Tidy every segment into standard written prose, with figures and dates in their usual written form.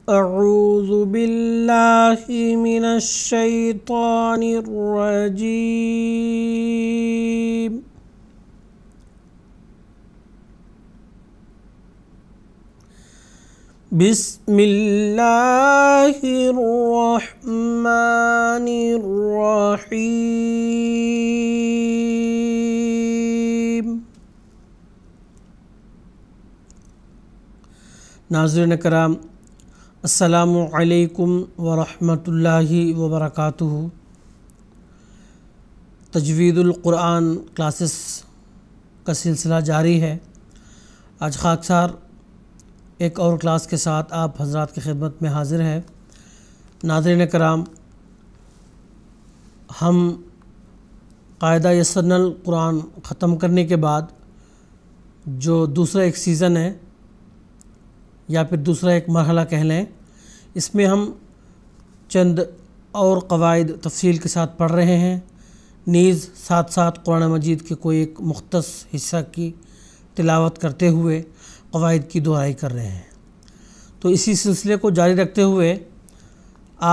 أعوذ بالله من الشيطان الرجيم بسم الله الرحمن الرحيم۔ ناظرین کرام، السلام علیکم ورحمۃ اللہ وبرکاتہ۔ تجوید القرآن کلاسز کا سلسلہ جاری ہے۔ آج خاکسار ایک اور کلاس کے ساتھ آپ حضرات کی خدمت میں حاضر ہیں۔ ناظرین کرام، ہم قاعدہ یسرنا القرآن ختم کرنے کے بعد جو دوسرا ایک سیزن ہے یا پھر دوسرا ایک مرحلہ کہہ لیں، اس میں ہم چند اور قواعد تفصیل کے ساتھ پڑھ رہے ہیں، نیز ساتھ ساتھ قرآن مجید کے کوئی ایک مختص حصہ کی تلاوت کرتے ہوئے قواعد کی دہرائی کر رہے ہیں۔ تو اسی سلسلے کو جاری رکھتے ہوئے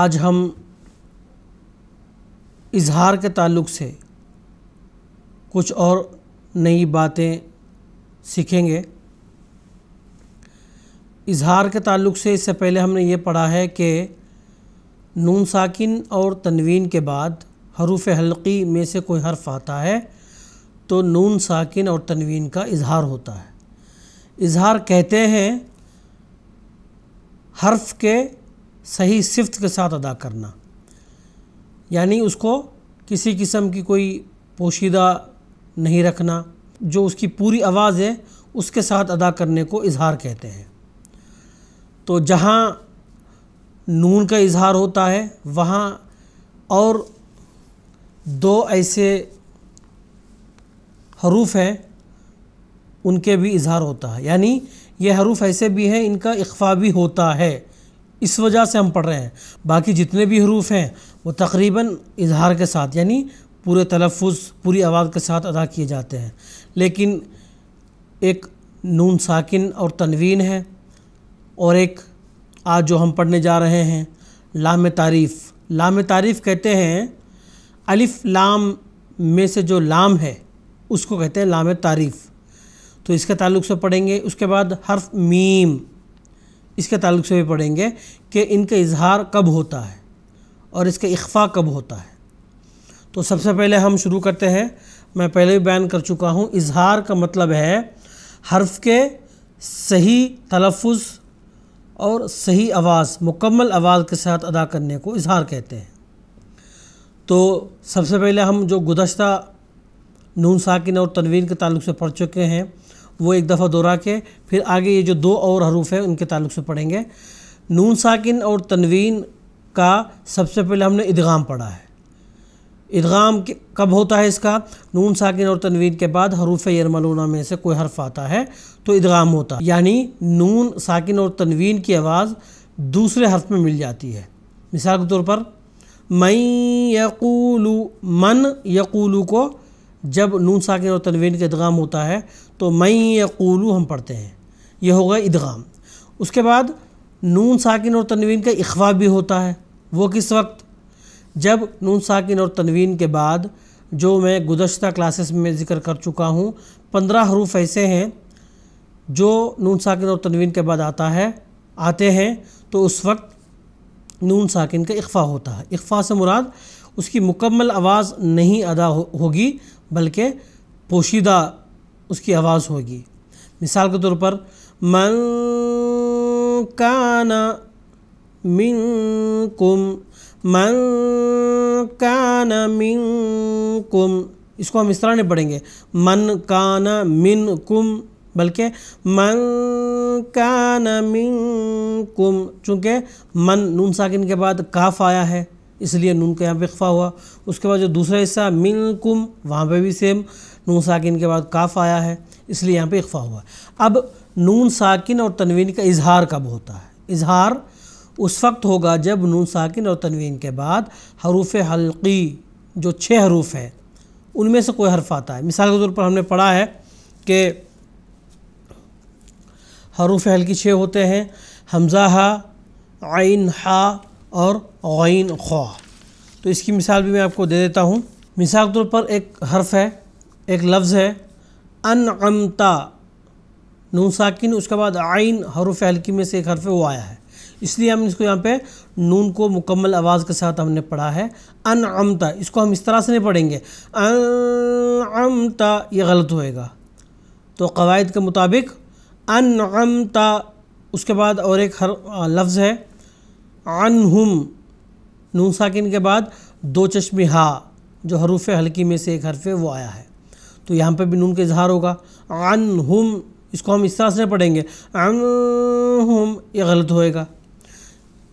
آج ہم اظہار کے تعلق سے کچھ اور نئی باتیں سیکھیں گے۔ اظہار کے تعلق سے اس سے پہلے ہم نے یہ پڑھا ہے کہ نون ساکن اور تنوین کے بعد حروف حلقی میں سے کوئی حرف آتا ہے تو نون ساکن اور تنوین کا اظہار ہوتا ہے۔ اظہار کہتے ہیں حرف کے صحیح صفت کے ساتھ ادا کرنا، یعنی اس کو کسی قسم کی کوئی پوشیدہ نہیں رکھنا، جو اس کی پوری آواز ہے اس کے ساتھ ادا کرنے کو اظہار کہتے ہیں۔ تو جہاں نون کا اظہار ہوتا ہے وہاں اور دو ایسے حروف ہیں ان کے بھی اظہار ہوتا ہے، یعنی یہ حروف ایسے بھی ہیں ان کا اخفا بھی ہوتا ہے، اس وجہ سے ہم پڑھ رہے ہیں۔ باقی جتنے بھی حروف ہیں وہ تقریباً اظہار کے ساتھ یعنی پورے تلفظ پوری آواز کے ساتھ ادا کیے جاتے ہیں، لیکن ایک نون ساکن اور تنوین ہے، اور ایک آج جو ہم پڑھنے جا رہے ہیں لام تعریف۔ لام تعریف کہتے ہیں الف لام میں سے جو لام ہے اس کو کہتے ہیں لام تعریف، تو اس کے تعلق سے پڑھیں گے۔ اس کے بعد حرف میم، اس کے تعلق سے بھی پڑھیں گے کہ ان کا اظہار کب ہوتا ہے اور اس کا اخفا کب ہوتا ہے۔ تو سب سے پہلے ہم شروع کرتے ہیں۔ میں پہلے بھی بیان کر چکا ہوں، اظہار کا مطلب ہے حرف کے صحیح تلفظ اور صحیح آواز، مکمل آواز کے ساتھ ادا کرنے کو اظہار کہتے ہیں۔ تو سب سے پہلے ہم جو گزشتہ نون ساکن اور تنوین کے تعلق سے پڑھ چکے ہیں وہ ایک دفعہ دہرا کے پھر آگے یہ جو دو اور حروف ہیں ان کے تعلق سے پڑھیں گے۔ نون ساکن اور تنوین کا سب سے پہلے ہم نے ادغام پڑھا ہے۔ ادغام کب ہوتا ہے اس کا؟ نون ساکن اور تنوین کے بعد حروف یرملون میں سے کوئی حرف آتا ہے تو ادغام ہوتا ہے، یعنی نون ساکن اور تنوین کی آواز دوسرے حرف میں مل جاتی ہے۔ مثال کے طور پر من یقولو، من یقولو کو جب نون ساکن اور تنوین کا ادغام ہوتا ہے تو من یقولو ہم پڑھتے ہیں، یہ ہوگا ادغام۔ اس کے بعد نون ساکن اور تنوین کا اخفا بھی ہوتا ہے، وہ کس وقت؟ جب نون ساکن اور تنوین کے بعد جو میں گزشتہ کلاسز میں ذکر کر چکا ہوں 15 حروف ایسے ہیں جو نون ساکن اور تنوین کے بعد آتے ہیں تو اس وقت نون ساکن کا اخفا ہوتا ہے۔ اخفا سے مراد اس کی مکمل آواز نہیں ادا ہوگی بلکہ پوشیدہ اس کی آواز ہوگی۔ مثال کے طور پر من کان منکم، من کان منکم، اس کو ہم اس طرح نہیں پڑھیں گے من کان منکم، بلکہ من کان منکم، چونکہ من نون ساکن کے بعد کاف آیا ہے اس لیے نون کا یہاں پہ اخفا ہوا۔ اس کے بعد جو دوسرا حصہ منکم وہاں پہ بھی سیم نون ساکن کے بعد کاف آیا ہے اس لیے یہاں پہ اخفا ہوا۔ اب نون ساکن اور تنوین کا اظہار کب ہوتا ہے؟ اظہار اس وقت ہوگا جب نون ساکن اور تنوین کے بعد حروف حلقی جو 6 حروف ہیں ان میں سے کوئی حرف آتا ہے۔ مثال کے طور پر ہم نے پڑھا ہے کہ حروف حلقی 6 ہوتے ہیں، حمزہ ہا، عین ہا اور غین خوا۔ تو اس کی مثال بھی میں آپ کو دے دیتا ہوں۔ مثال کے طور پر ایک حرف ہے، ایک لفظ ہے انعمتا، نون ساکن، اس کے بعد عین حروف ہلکی میں سے ایک حرف ہے وہ آیا ہے، اس لیے ہم نے اس کو یہاں پہ نون کو مکمل آواز کے ساتھ ہم نے پڑھا ہے انعمتا۔ اس کو ہم اس طرح سے نہیں پڑھیں گے انعمتا، یہ غلط ہوئے گا۔ تو قواعد کے مطابق انعمتا، اس کے بعد اور ایک لفظ ہے عنہم، نون ساکن کے بعد دو چشمی ہا، جو حروف ہلکی میں سے ایک حرف ہے وہ آیا ہے، تو یہاں پہ بھی نون کا اظہار ہوگا عنہم، اس کو ہم اس طرح سے پڑھیں گے عنہم، یہ غلط ہوئے گا۔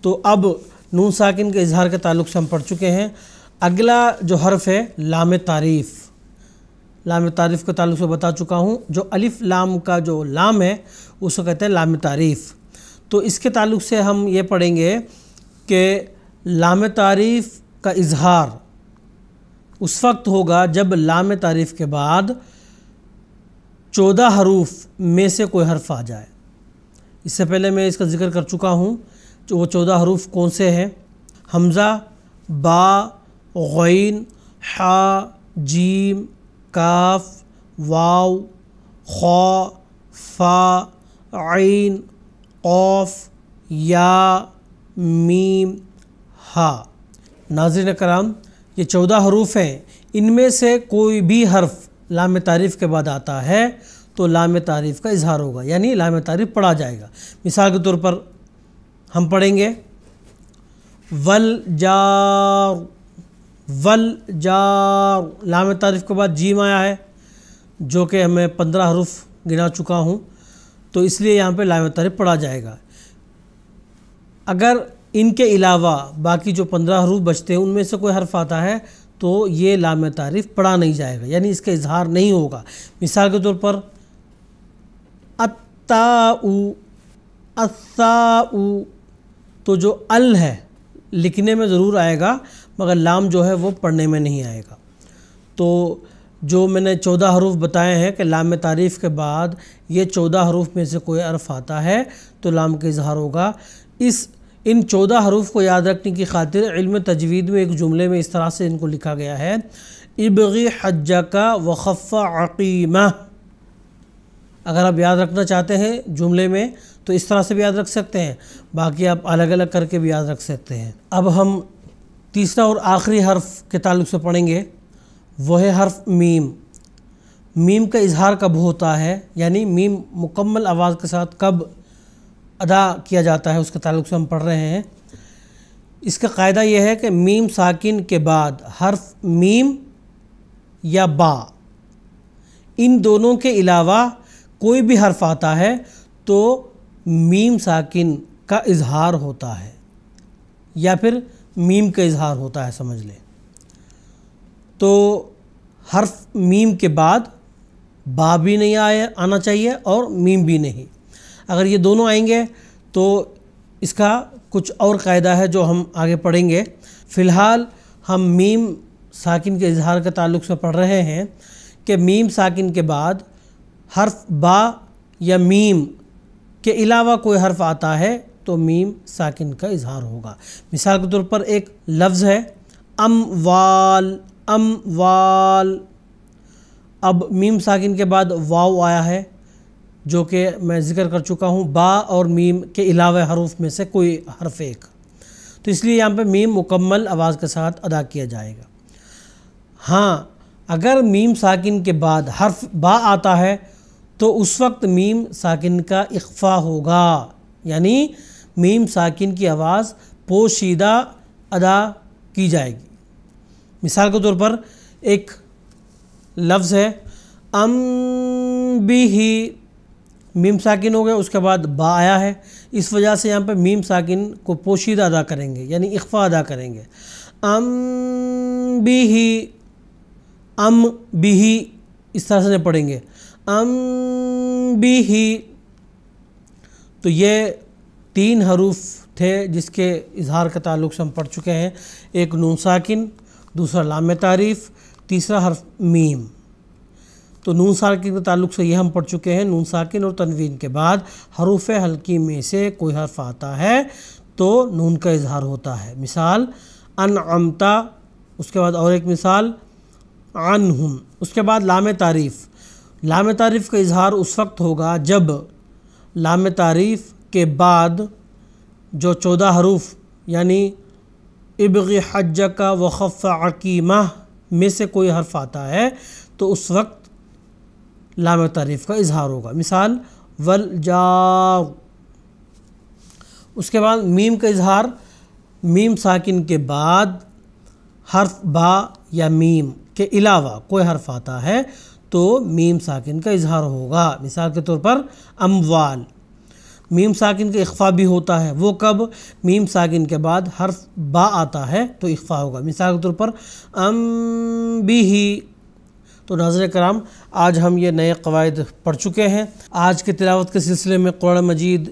تو اب نون ساکن کے اظہار کے تعلق سے ہم پڑھ چکے ہیں۔ اگلا جو حرف ہے لام تعریف، لام تعریف کے تعلق سے بتا چکا ہوں، جو الف لام کا جو لام ہے اس کو کہتے ہیں لام تعریف۔ تو اس کے تعلق سے ہم یہ پڑھیں گے کہ لام تعریف کا اظہار اس وقت ہوگا جب لام تعریف کے بعد 14 حروف میں سے کوئی حرف آ جائے۔ اس سے پہلے میں اس کا ذکر کر چکا ہوں، جو وہ 14 حروف کون سے ہیں؟ حمزہ، با، غین، حا، جیم، کاف، واو، خا، فا، عین، قاف، یا، میم، ہا۔ ناظرین کرام، یہ 14 حروف ہیں، ان میں سے کوئی بھی حرف لام تعریف کے بعد آتا ہے تو لام تعریف کا اظہار ہوگا، یعنی لام تعریف پڑھا جائے گا۔ مثال کے طور پر ہم پڑھیں گے والجار، والجار، لام تعریف کے بعد جیم آیا ہے جو کہ ہمیں 15 حروف گنا چکا ہوں، تو اس لیے یہاں پہ لام تعریف پڑھا جائے گا۔ اگر ان کے علاوہ باقی جو 15 حروف بچتے ہیں ان میں سے کوئی حرف آتا ہے تو یہ لام تعریف پڑھا نہیں جائے گا، یعنی اس کا اظہار نہیں ہوگا۔ مثال کے طور پر التاء، الثاء، تو جو ال ہے لکھنے میں ضرور آئے گا مگر لام جو ہے وہ پڑھنے میں نہیں آئے گا۔ تو جو میں نے 14 حروف بتائے ہیں کہ لام تعریف کے بعد یہ 14 حروف میں سے کوئی حرف آتا ہے تو لام کا اظہار ہوگا۔ ان 14 حروف کو یاد رکھنے کی خاطر علم تجوید میں ایک جملے میں اس طرح سے ان کو لکھا گیا ہے ابغی حجک وخف عقیمہ۔ اگر آپ یاد رکھنا چاہتے ہیں جملے میں تو اس طرح سے بھی یاد رکھ سکتے ہیں، باقی آپ الگ الگ کر کے بھی یاد رکھ سکتے ہیں۔ اب ہم تیسرا اور آخری حرف کے تعلق سے پڑھیں گے، وہ ہے حرف میم۔ میم کا اظہار کب ہوتا ہے، یعنی میم مکمل آواز کے ساتھ کب ادا کیا جاتا ہے، اس کے تعلق سے ہم پڑھ رہے ہیں۔ اس کا قاعدہ یہ ہے کہ میم ساکن کے بعد حرف میم یا با، ان دونوں کے علاوہ کوئی بھی حرف آتا ہے تو میم ساکن کا اظہار ہوتا ہے یا پھر میم کا اظہار ہوتا ہے، سمجھ لیں۔ تو حرف میم کے بعد با بھی نہیں آنا چاہیے اور میم بھی نہیں۔ اگر یہ دونوں آئیں گے تو اس کا کچھ اور قاعدہ ہے جو ہم آگے پڑھیں گے۔ فی الحال ہم میم ساکن کے اظہار کے تعلق سے پڑھ رہے ہیں کہ میم ساکن کے بعد حرف با یا میم کے علاوہ کوئی حرف آتا ہے تو میم ساکن کا اظہار ہوگا۔ مثال کے طور پر ایک لفظ ہے اموال، اموال، اب میم ساکن کے بعد واو آیا ہے جو کہ میں ذکر کر چکا ہوں، با اور میم کے علاوہ حروف میں سے کوئی حرف ایک، تو اس لیے یہاں پہ میم مکمل آواز کے ساتھ ادا کیا جائے گا۔ ہاں اگر میم ساکن کے بعد حرف با آتا ہے تو اس وقت میم ساکن کا اخفا ہوگا، یعنی میم ساکن کی آواز پوشیدہ ادا کی جائے گی۔ مثال کے طور پر ایک لفظ ہے بھی، میم ساکن ہو گیا، اس کے بعد با آیا ہے، اس وجہ سے یہاں پہ میم ساکن کو پوشیدہ ادا کریں گے، یعنی اخفا ادا کریں گے۔ بھی اس طرح سے نہیں پڑھیں گے، بھی۔ تو یہ 3 حروف تھے جس کے اظہار کے تعلق سے ہم پڑھ چکے ہیں، ایک نون ساکن، دوسرا لام تعریف، تیسرا حرف میم۔ تو نون ساکن کے تعلق سے یہ ہم پڑھ چکے ہیں، نون ساکن اور تنوین کے بعد حروف ہلکی میں سے کوئی حرف آتا ہے تو نون کا اظہار ہوتا ہے۔ مثال انعمتا، اس کے بعد اور ایک مثال عنہم۔ اس کے بعد لام تعریف، لام تعریف کا اظہار اس وقت ہوگا جب لام تعریف کے بعد جو 14 حروف یعنی ابغ حجک وخف عقیمہ میں سے کوئی حرف آتا ہے تو اس وقت لام تعریف کا اظہار ہوگا۔ مثال والجار۔ اس کے بعد میم کا اظہار، میم ساکن کے بعد حرف با یا میم کے علاوہ کوئی حرف آتا ہے تو میم ساکن کا اظہار ہوگا۔ مثال کے طور پر اموال، میم ساکن کا اخفا بھی ہوتا ہے، وہ کب؟ میم ساکن کے بعد حرف با آتا ہے تو اخفا ہوگا۔ مثال کے طور پر بھی۔ تو ناظرین کرام، آج ہم یہ نئے قواعد پڑھ چکے ہیں۔ آج کے تلاوت کے سلسلے میں قرآن مجید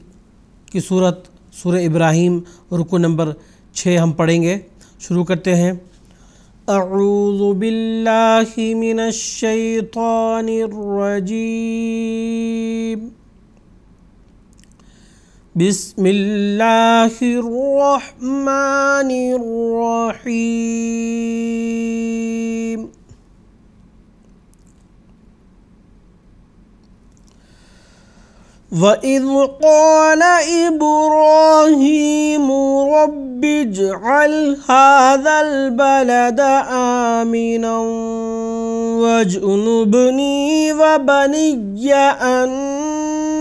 کی سورہ ابراہیم رکوع نمبر 6 ہم پڑھیں گے۔ شروع کرتے ہیں۔ اعوذ باللہ من الشیطان الرجیم، بسم اللہ الرحمن الرحیم۔ وَإِذْ قَالَ إِبْرَاهِيمُ رَبِّ اجْعَلْ هَذَا الْبَلَدَ آمِنًا وَاجْنُبْنِي وَبَنِيَّ أَن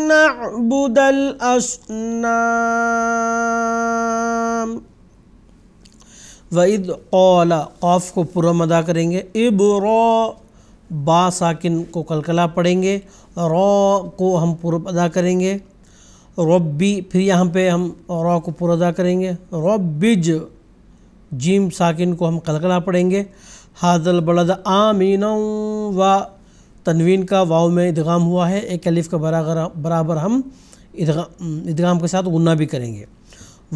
نَّعْبُدَ الْأَصْنَامَ۔ وَإِذْ قَالَ، قاف کو پرم ادا کریں گے، با ساکن کو کلکلا پڑھیں گے، را کو ہم پر ادا کریں گے، ربی، پھر یہاں پہ ہم را کو پر ادا کریں گے، ربج، جیم ساکن کو ہم کلکلا پڑھیں گے، ھذا البلد آمنا، و تنوین کا واو میں ادغام ہوا ہے، ایک الف کا برابر ہم ادغام کے ساتھ غنہ بھی کریں گے،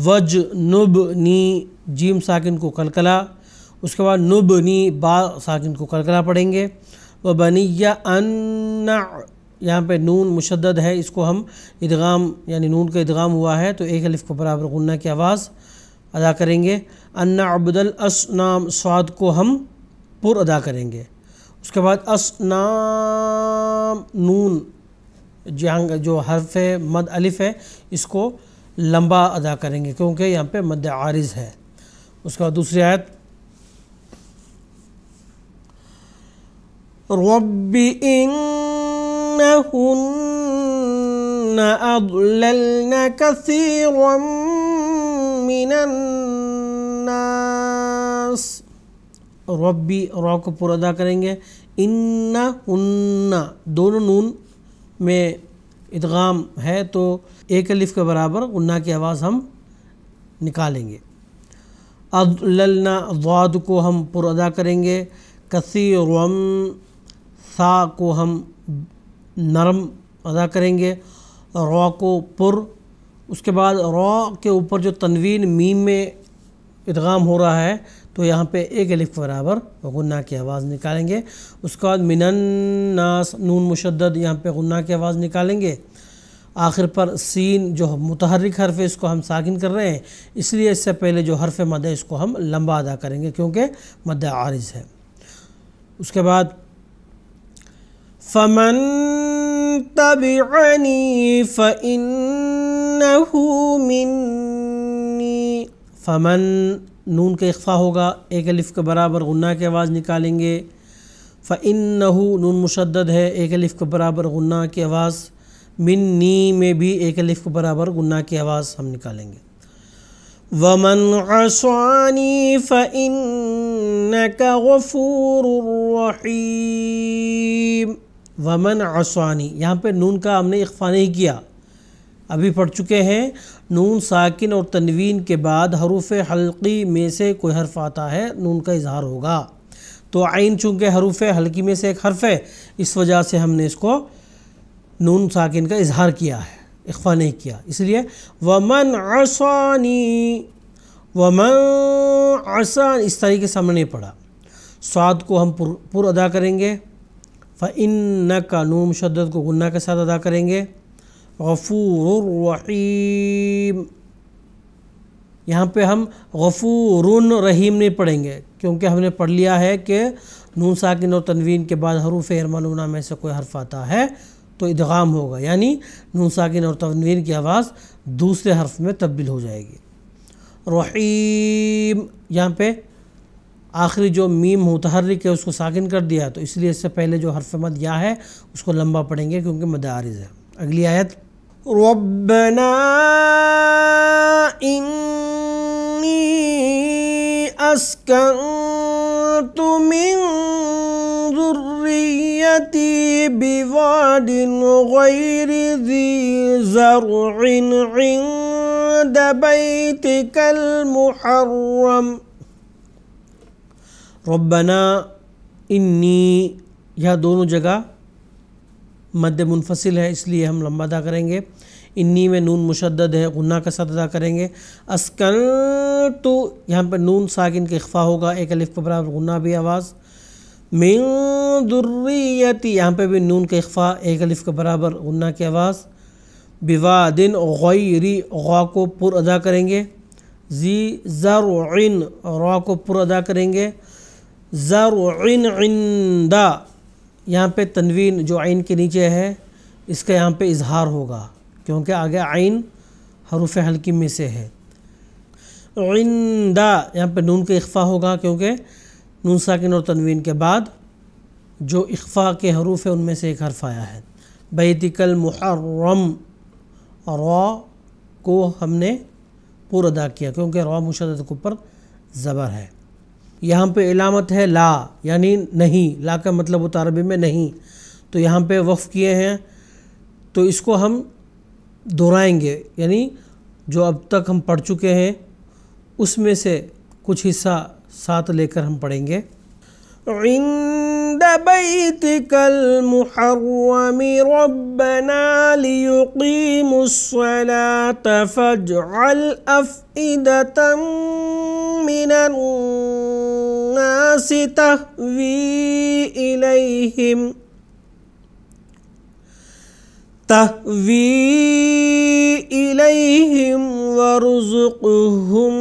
وجنبنی، جیم ساکن کو کلکلا، اس کے بعد نبنی، با ساکن کو کلکلا پڑھیں گے، وبنیہ ان، یہاں پہ نون مشدد ہے، اس کو ہم ادغام یعنی نون کا ادغام ہوا ہے تو ایک الف کے برابر غنہ کی آواز ادا کریں گے، ان نعبد الاصنام، صاد کو ہم پر ادا کریں گے، اس کے بعد اصنام، نون جہاں جو حرف مد الف ہے اس کو لمبا ادا کریں گے کیونکہ یہاں پہ مد عارض ہے۔ اس کے بعد دوسری آیت، رب انہن اضللن کثیرا من الناس، ربی، را کو پر ادا کریں گے، انہن، دونوں نون میں ادغام ہے تو ایک الف کے برابر غنہ کی آواز ہم نکالیں گے، اضللن، ضاد کو ہم پر ادا کریں گے، کثیرا، ثا کو ہم نرم ادا کریں گے، را کو پر، اس کے بعد را کے اوپر جو تنوین میم میں ادغام ہو رہا ہے تو یہاں پہ ایک الف کے برابر غنہ کی آواز نکالیں گے، اس کے بعد من الناس، نون مشدد، یہاں پہ غنہ کی آواز نکالیں گے، آخر پر سین جو متحرک حرف ہے اس کو ہم ساکن کر رہے ہیں اس لیے اس سے پہلے جو حرف مد ہے اس کو ہم لمبا ادا کریں گے کیونکہ مد عارض ہے۔ اس کے بعد فَمَن تَبِعَنِي فَإِنَّهُ مِنِّي، فمن، نون کا اخفا ہوگا، ایک الف کے برابر غنہ کی آواز نکالیں گے، فَإِنَّهُ، نون مشدد ہے، ایک الف کے برابر غنہ کی آواز، منی میں بھی ایک الف کے برابر غنہ کی آواز ہم نکالیں گے، وَمَنْ عَصَانِي فَإِنَّكَ غَفُورٌ رَحِيمٌ۔ وَمَنْ عَصَانِي، یہاں پہ نون کا ہم نے اخفا نہیں کیا، ابھی پڑھ چکے ہیں، نون ساکن اور تنوین کے بعد حروف حلقی میں سے کوئی حرف آتا ہے نون کا اظہار ہوگا، تو عین چونکہ حروف حلقی میں سے ایک حرف ہے اس وجہ سے ہم نے اس کو نون ساکن کا اظہار کیا ہے، اخفا نہیں کیا، اس لیے وَمَنْ عَصَانِي، وَمَنْ عَصَانِي، اس طریقے سے ہم نے نہیں پڑھا، صاد کو ہم پر ادا کریں گے، فَإِنَّكَ، نون مشدد کو غنہ کے ساتھ ادا کریں گے، غفور الرحیم، یہاں پہ ہم غفور رحیم نہیں پڑھیں گے، کیونکہ ہم نے پڑھ لیا ہے کہ نون ساکن اور تنوین کے بعد حروف یرملون میں سے کوئی حرف آتا ہے تو ادغام ہوگا، یعنی نون ساکن اور تنوین کی آواز دوسرے حرف میں تبدیل ہو جائے گی۔ رحیم، یہاں پہ آخری جو میم متحرک ہے اس کو ساکن کر دیا، تو اس لیے اس سے پہلے جو حرف مد یا ہے اس کو لمبا پڑھیں گے کیونکہ مد عارض ہے۔ اگلی آیت، ربنا انی اسکنت من ذریتی بواد غیر ذی زرع عند بیتک المحرم۔ ربنا انی، یہ دونوں جگہ مد منفصل ہے اس لیے ہم لمبا ادا کریں گے۔ انی میں نون مشدد ہے، غنہ کے ساتھ ادا کریں گے۔ اسکنت، یہاں پہ نون ساکن کا اخفا ہوگا، ایک الف کے برابر غنہ بھی آواز۔ من ذریتی، یہاں پہ بھی نون کا اخفا، ایک الف کے برابر غنہ کی آواز۔ بوادن غیری، غا کو پر ادا کریں گے۔ ذی زرع، را کو پر ادا کریں گے۔ زرع عند، یہاں پہ تنوین جو عین کے نیچے ہے اس کا یہاں پہ اظہار ہوگا کیونکہ آگے عین حروف حلقی میں سے ہے۔ عند، یہاں پہ نون کا اخفا ہوگا کیونکہ نون ساکن اور تنوین کے بعد جو اخفا کے حروف ہیں ان میں سے ایک حرف آیا ہے۔ بیتک المحرم، را کو ہم نے پر ادا کیا کیونکہ را مشدد کے اوپر زبر ہے۔ یہاں پہ علامت ہے لا، یعنی نہیں، لا کا مطلب ہوتا ہے عربی میں نہیں، تو یہاں پہ وقف کیے ہیں تو اس کو ہم دہرائیں گے، یعنی جو اب تک ہم پڑھ چکے ہیں اس میں سے کچھ حصہ ساتھ لے کر ہم پڑھیں گے۔ عند بیتک المحرم ربنا لیقیموا الصلاة فاجعل افئدة من الناس تهوی الیہم وارزقہم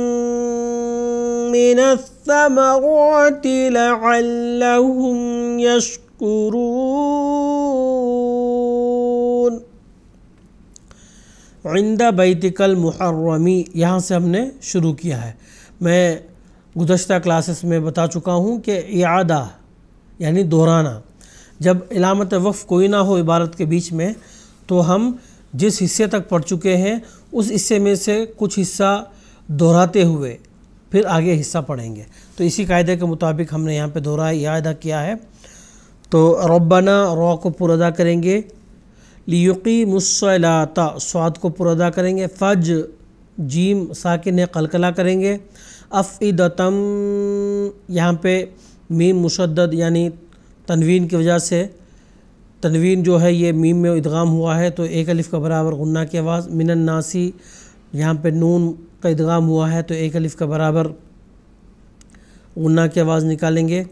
من الثمرات لعلہم یشکرون۔ عند بیتک المحرمی، یہاں سے ہم نے شروع کیا ہے۔ میں گزشتہ کلاسز میں بتا چکا ہوں کہ اعادہ یعنی دہرانا، جب علامت وقف کوئی نہ ہو عبارت کے بیچ میں تو ہم جس حصے تک پڑھ چکے ہیں اس حصے میں سے کچھ حصہ دہراتے ہوئے پھر آگے حصہ پڑھیں گے، تو اسی قاعدے کے مطابق ہم نے یہاں پہ دہرایا اعادہ کیا ہے۔ تو ربنا، را کو پر ادا کریں گے۔ لیقیموا الصلاۃ، صاد کو پر ادا کریں گے۔ فج، جیم ساکن ہے، قلقلہ کریں گے۔ افئدتم، یہاں پہ میم مشدد یعنی تنوین کی وجہ سے، تنوین جو ہے یہ میم میں ادغام ہوا ہے تو ایک الف کا برابر غنہ کی آواز۔ من الناسی، یہاں پہ نون کا ادغام ہوا ہے تو ایک الف کا برابر غنہ کی آواز نکالیں گے۔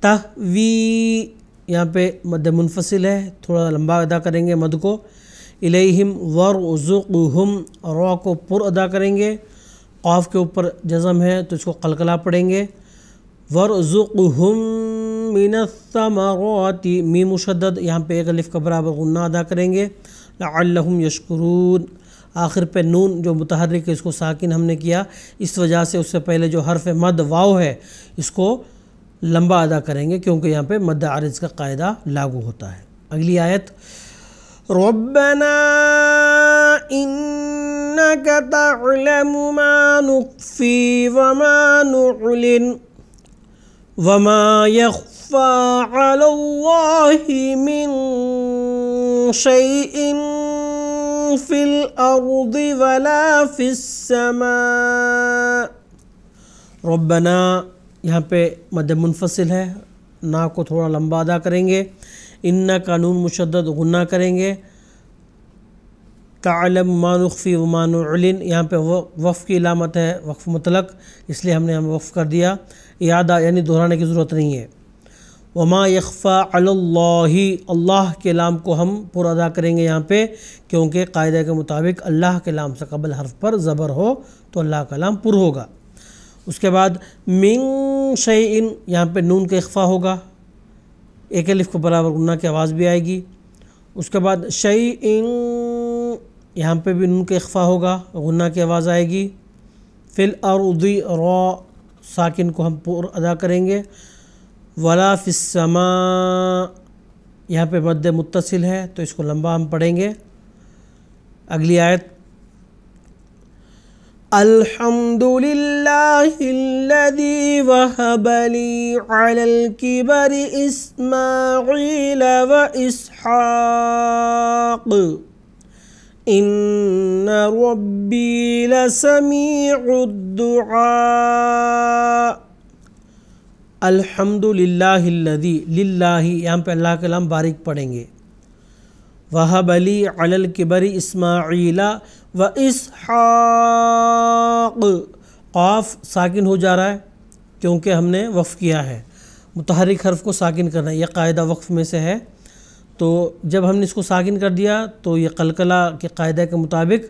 تہوی، یہاں پہ مد منفصل ہے، تھوڑا لمبا ادا کریں گے مد کو۔ الیہم وارزقہم، را کو پر ادا کریں گے۔ قاف کے اوپر جزم ہے تو اس کو قلقلہ پڑھیں گے۔ وارزقہم من الثمرات، میم مشدد، یہاں پہ ایک الف کا برابر غنہ ادا کریں گے۔ لعلہم یشکرون، آخر پہ نون جو متحرک ہے اس کو ساکن ہم نے کیا، اس وجہ سے اس سے پہلے جو حرف مد واو ہے اس کو لمبا ادا کریں گے کیونکہ یہاں پہ مد عارض کا قاعدہ لاگو ہوتا ہے۔ اگلی آیت، ربنا انک تعلم ما نخفی وما نعلن وما يخفى على الله من شيء في الأرض ولا في السماء۔ ربنا، یہاں پہ مد منفصل ہے، نا کو تھوڑا لمبا ادا کریں گے۔ ان کا نون مشدد غنہ کریں گے۔ تعلم ما نخفی وما نعلن، یہاں پہ وقف کی علامت ہے، وقف مطلق، اس لیے ہم نے وقف کر دیا۔ اعادہ یعنی دہرانے کی ضرورت نہیں ہے۔ وما یخفا علی اللہ، اللہ کے لام کو ہم پر ادا کریں گے یہاں پہ، کیونکہ قاعدہ کے مطابق اللہ کے لام سے قبل حرف پر زبر ہو تو اللہ کا لام پر ہوگا۔ اس کے بعد من شیئن، یہاں پہ نون کا اخفا ہوگا، ایک الف کو برابر غنہ کی آواز بھی آئے گی۔ اس کے بعد شیئن، یہاں پہ بھی نون کا اخفا ہوگا، غنہ کی آواز آئے گی۔ فی الارض، را ساکن کو ہم پر ادا کریں گے۔ ولا فی السماء، یہاں پہ مد متصل ہے تو اس کو لمبا ہم پڑھیں گے۔ اگلی آیت الحمد للہ الذی وہب لی علی الکبر اسماعیل و اسحاق ان ربی لسمیع الدعاء۔ الحمد للہ الذی، للہ یہاں پہ اللہ کا لام باریک پڑھیں گے۔ وہب لی علی الکبر اسماعیل و اسحاق، قاف ساکن ہو جا رہا ہے کیونکہ ہم نے وقف کیا ہے، متحرک حرف کو ساکن کرنا ہے، یہ قاعدہ وقف میں سے ہے۔ تو جب ہم نے اس کو ساکن کر دیا تو یہ قلقلہ کے قاعدہ کے مطابق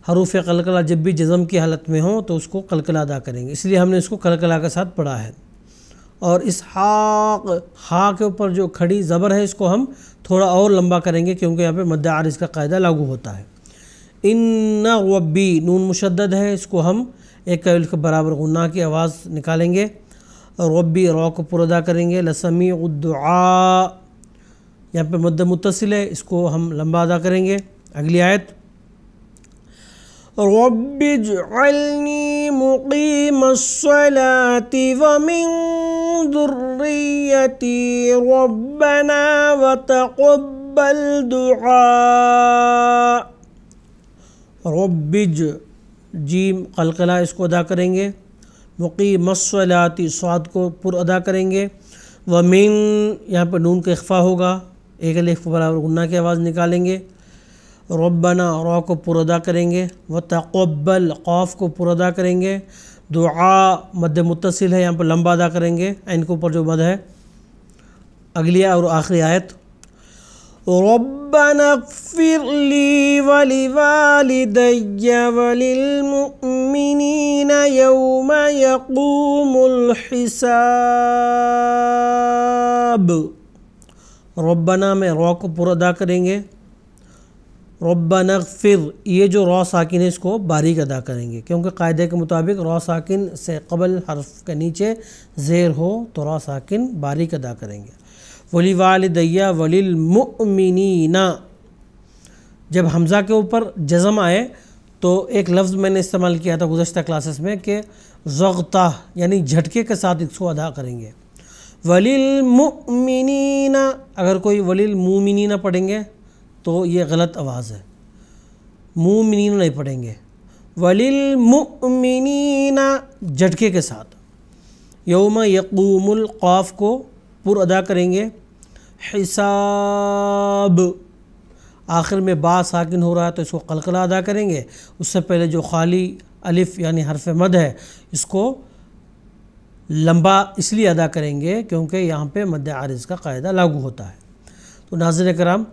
حروف قلقلہ جب بھی جزم کی حالت میں ہوں تو اس کو قلقلہ ادا کریں گے، اس لیے ہم نے اس کو قلقلہ کے ساتھ پڑھا ہے۔ اور اسحاق، ہا کے اوپر جو کھڑی زبر ہے اس کو ہم تھوڑا اور لمبا کریں گے کیونکہ یہاں پہ مد عارض کا قاعدہ لاگو ہوتا ہے۔ ان ربی، نون مشدد ہے، اس کو ہم ایک الف کے برابر غنہ کی آواز نکالیں گے، ربی را کو پر ادا کریں گے۔ لسمیع الدعاء، یہاں پہ مد متصل ہے، اس کو ہم لمبا ادا کریں گے۔ اگلی آیت رب اجعلنی مقیم الصلاة ومن ذریتی ربنا وتقبل دعاء۔ ربج، جیم قلقلہ اس کو ادا کریں گے، مقیم الصلاة صاد کو پر ادا کریں گے، ومن یہاں پہ نون کا اخفا ہوگا، ایک الف کے برابر غنہ کی آواز نکالیں گے۔ ربنا را کو پر ادا کریں گے، وتقبل قاف کو پر ادا کریں گے۔ دعا مد متصل ہے، یہاں پر لمبا ادا کریں گے، عین کے اوپر جو مد ہے۔ اگلی اور آخری آیت ربنا اغفر لی ولوالدی وللمؤمنین یوم یقوم الحساب۔ ربنا میں را کو پر ادا کریں گے، ربنا اغفر، یہ جو را ساکن ہے اس کو باریک ادا کریں گے کیونکہ قاعدے کے مطابق را ساکن سے قبل حرف کے نیچے زیر ہو تو را ساکن باریک ادا کریں گے۔ وَلِوَالِدَيَّ وَلِلْمُؤْمِنِينَ، جب حمزہ کے اوپر جزم آئے تو ایک لفظ میں نے استعمال کیا تھا گزشتہ کلاسز میں کہ ضغطہ، یعنی جھٹکے کے ساتھ اس کو ادا کریں گے۔ وَلِلْمُؤْمِنِينَ، اگر کوئی وَلِلْمُؤْمِنِينَ پڑھیں گے تو یہ غلط آواز ہے، مومنین نہیں پڑھیں گے، وَلِلْمُؤْمِنِينَ جھٹکے کے ساتھ۔ یوم یقوم القاف کو پر ادا کریں گے، حساب، آخر میں با ساکن ہو رہا ہے تو اس کو قلقلہ ادا کریں گے، اس سے پہلے جو خالی الف یعنی حرف مد ہے اس کو لمبا اس لیے ادا کریں گے کیونکہ یہاں پہ مد عارض کا قاعدہ لاگو ہوتا ہے۔ تو ناظرین کرام،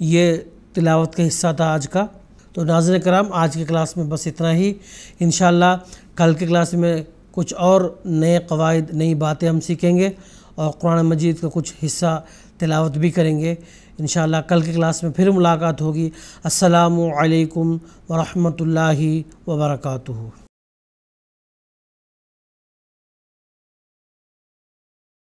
یہ تلاوت کا حصہ تھا آج کا۔ تو ناظرین کرام، آج کی کلاس میں بس اتنا ہی، انشاءاللہ کل کی کلاس میں کچھ اور نئے قواعد، نئی باتیں ہم سیکھیں گے اور قرآن مجید کا کچھ حصہ تلاوت بھی کریں گے انشاءاللہ۔ کل کی کلاس میں پھر ملاقات ہوگی۔ السلام علیکم ورحمۃ اللہ وبرکاتہ۔